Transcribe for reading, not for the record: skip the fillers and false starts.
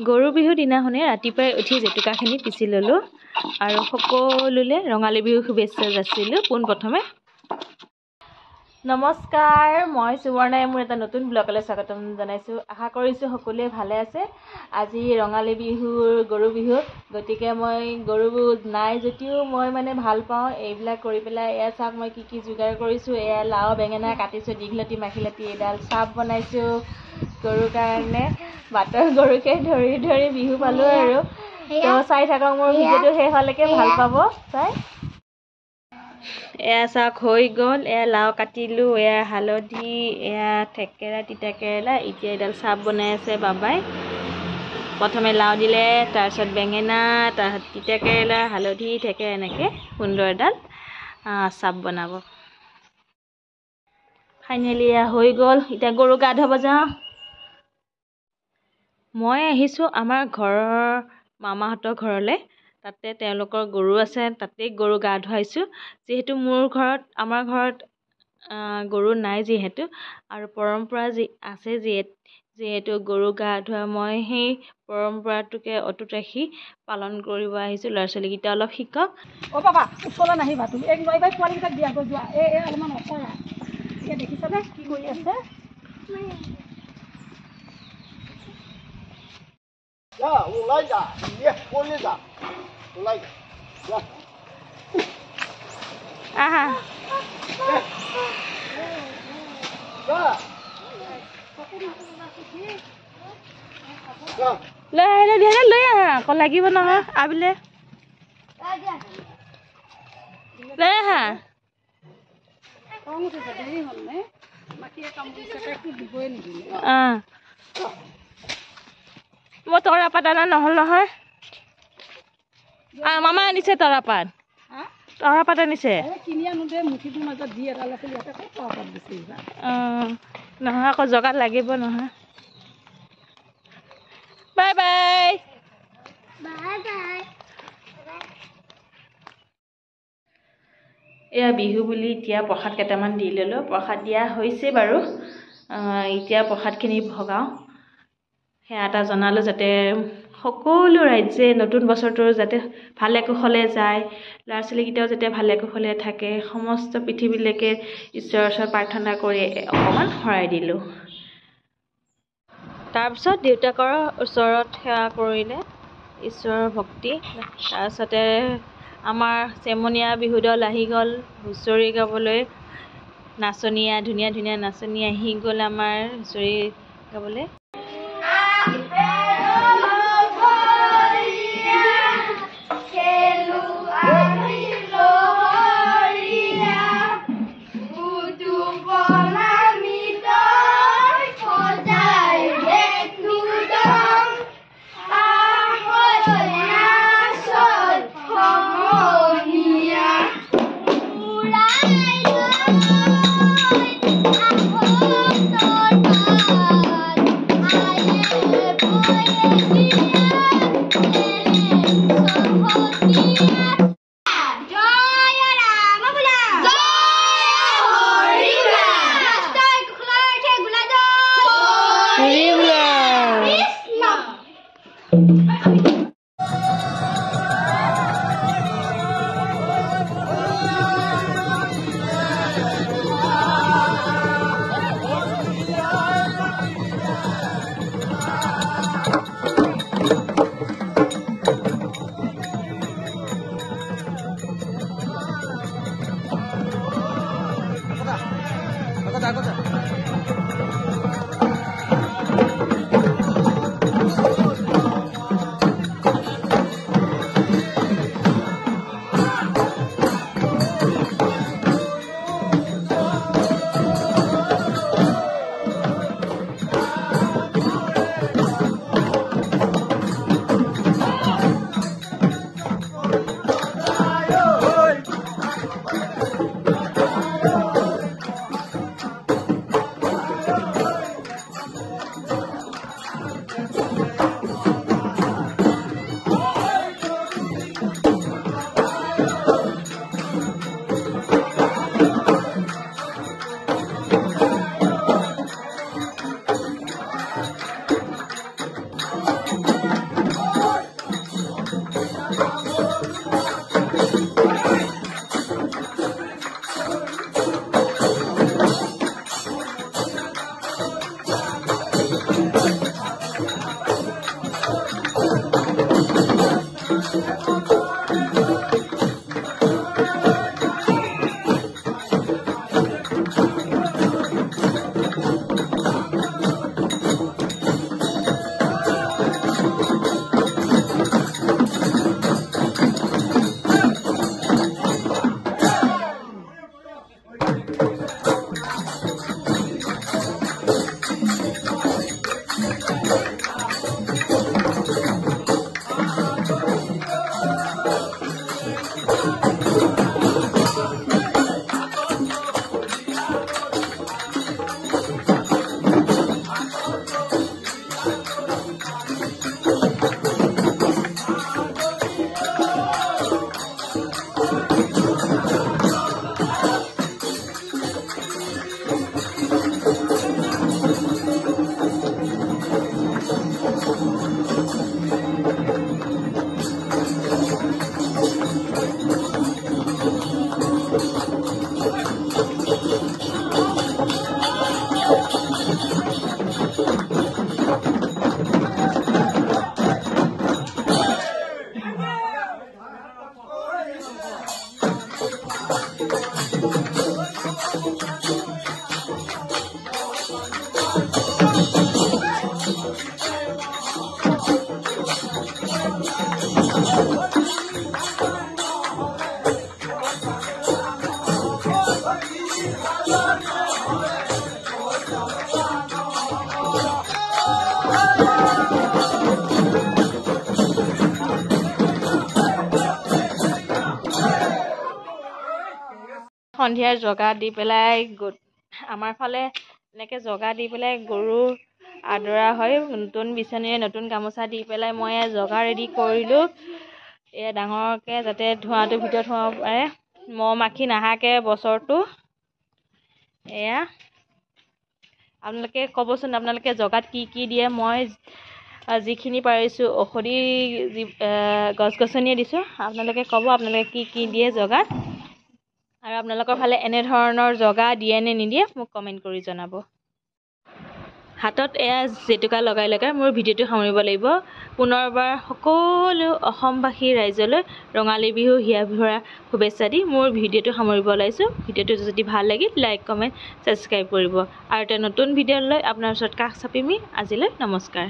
গৰু বিহুৰ দিনাখনে ৰাতিপুৱাই উঠি জেতুকাখিনি পিচি ল'লোঁ আৰু সকলোলে ৰঙালী বিহুৰ শুভেচ্ছা যাচিলোঁ পোনপ্ৰথমে। নমস্কাৰ, মই সুবৰ্ণাই মোৰ এটা নতুন ব্লগলৈ স্বাগতম জনাইছোঁ। আশা কৰিছোঁ সকলোৱে ভালে আছে। আজি ৰঙালী বিহুৰ গৰু বিহু, গতিকে মই গৰু নাই যদিও মই ভাল পাওঁ এইবিলাক কৰি পেলাই। এয়া চাওক মই কি যোগাৰ কৰিছোঁ। এয়া লাও বেঙেনা কাটিছোঁ, দীঘলতি মাখিলতি, এডাল চাপ বনাইছোঁ গৰুৰ কাৰণে। বাটৰ গৰুকে ধৰি ধৰি বিহু পালোঁ আৰু তো চাই থাকক মোৰ ভিডিঅ'টো শেষলৈকে, ভাল পাব চাই। এয়া চাওক হৈ গ'ল। এয়া লাও কাটিলোঁ, এয়া হালধি, এয়া থেকেৰা তিতা কেৰেলা। এতিয়া এডাল চাপ বনাই আছে বাবাই। প্ৰথমে লাও দিলে, তাৰপিছত বেঙেনা, তাৰপিছত তিতা কেৰেলা, হালধি, থেকেৰা, এনেকৈ সুন্দৰ এডাল চাপ বনাব। ফাইনেলি এয়া হৈ গ'ল। এতিয়া গৰু গা ধুব যাওঁ। মই আহিছোঁ আমাৰ ঘৰৰ মামাহঁতৰ ঘৰলৈ। তাতে তেওঁলোকৰ গৰু আছে, তাতেই গৰু গা ধুৱাইছোঁ। যিহেতু আমাৰ ঘৰত গৰু নাই যিহেতু, আৰু পৰম্পৰা আছে যিহেতু গৰু গা ধোৱা, মই সেই পৰম্পৰাটোকে অটুট ৰাখি পালন কৰিব আহিছোঁ। ল'ৰা ছোৱালীকেইটা অলপ শিকক। অ' বাবা ওচৰলৈ নাহিবা তুমি। এইবাৰ পোৱালীকেইটাক দিয়া গৈ যোৱা। এই অলপমান অকৰা এতিয়া দেখিছানে কি কৰি আছে? ওলাই যা, পলি যা, ওলাই যা। আহা লৈ আহিলে লৈ আহা, আকৌ লাগিব নহয় আবিলে। লৈ আহা। মই তৰাপাত অনা নহ'ল নহয়। মামা আনিছে তৰাপাত। তৰাপাত আনিছে নহয়, আকৌ জগাত লাগিব নহয়। Bye bye. এয়া বিহু বুলি এতিয়া প্ৰসাদ কেইটামান দি ল'লোঁ। প্ৰসাদ দিয়া হৈছে বাৰু। এতিয়া প্ৰসাদখিনি ভগাওঁ। সেয়া এটা জনালোঁ যাতে সকলো ৰাইজে নতুন বছৰটো যাতে ভালে কুশলে যায়, ল'ৰা ছোৱালীকেইটাও যাতে ভালে কুশলে থাকে, সমস্ত পৃথিৱীলৈকে ঈশ্বৰৰ ওচৰত প্ৰাৰ্থনা কৰি অকণমান শৰাই দিলোঁ। তাৰপিছত দেউতাকৰ ওচৰত সেৱা কৰিলে, ঈশ্বৰৰ ভক্তি। তাৰপিছতে আমাৰ চেমনীয়া বিহু দল আহি গ'ল হুঁচৰি গাবলৈ। নাচনীয়া ধুনীয়া ধুনীয়া নাচনী আহি গ'ল আমাৰ হুঁচৰি গাবলৈ। সন্ধিয়াৰ জগা দি পেলাই আমাৰ ফালে এনেকৈ জগা দি পেলাই গৰু আদৰা হয়। নতুন বিচনীৰে নতুন গামোচা দি পেলাই মই জগা ৰেডি কৰিলোঁ। এয়া ডাঙৰকৈ যাতে ধোঁৱাটো ভিতৰত সোমাব পাৰে, মহ মাখি নাহাকে বছৰটো। এয়া আপোনালোকে ক'বচোন আপোনালোকে জগাত কি কি দিয়ে। মই যিখিনি পাৰিছোঁ ঔষধি গছ গছনিয়ে দিছোঁ। আপোনালোকে ক'ব আপোনালোকে কি কি দিয়ে জগাত, আৰু আপোনালোকৰ ফালে এনেধৰণৰ জগা দিয়ে নে নিদিয়ে মোক কমেণ্ট কৰি জনাব। হাতত এয়া জেতুকা লগাই লগাই মোৰ ভিডিঅ'টো সামৰিব লাগিব। পুনৰবাৰ সকলো অসমবাসী ৰাইজলৈ ৰঙালী বিহু হিয়া ভৰা শুভেচ্ছা দি মোৰ ভিডিঅ'টো সামৰিব ওলাইছোঁ। ভিডিঅ'টো যদি ভাল লাগিল লাইক কমেণ্ট ছাবস্ক্ৰাইব কৰিব। আৰু এটা নতুন ভিডিঅ' লৈ আপোনাৰ ওচৰত কাষ চাপিমি। আজিলৈ নমস্কাৰ।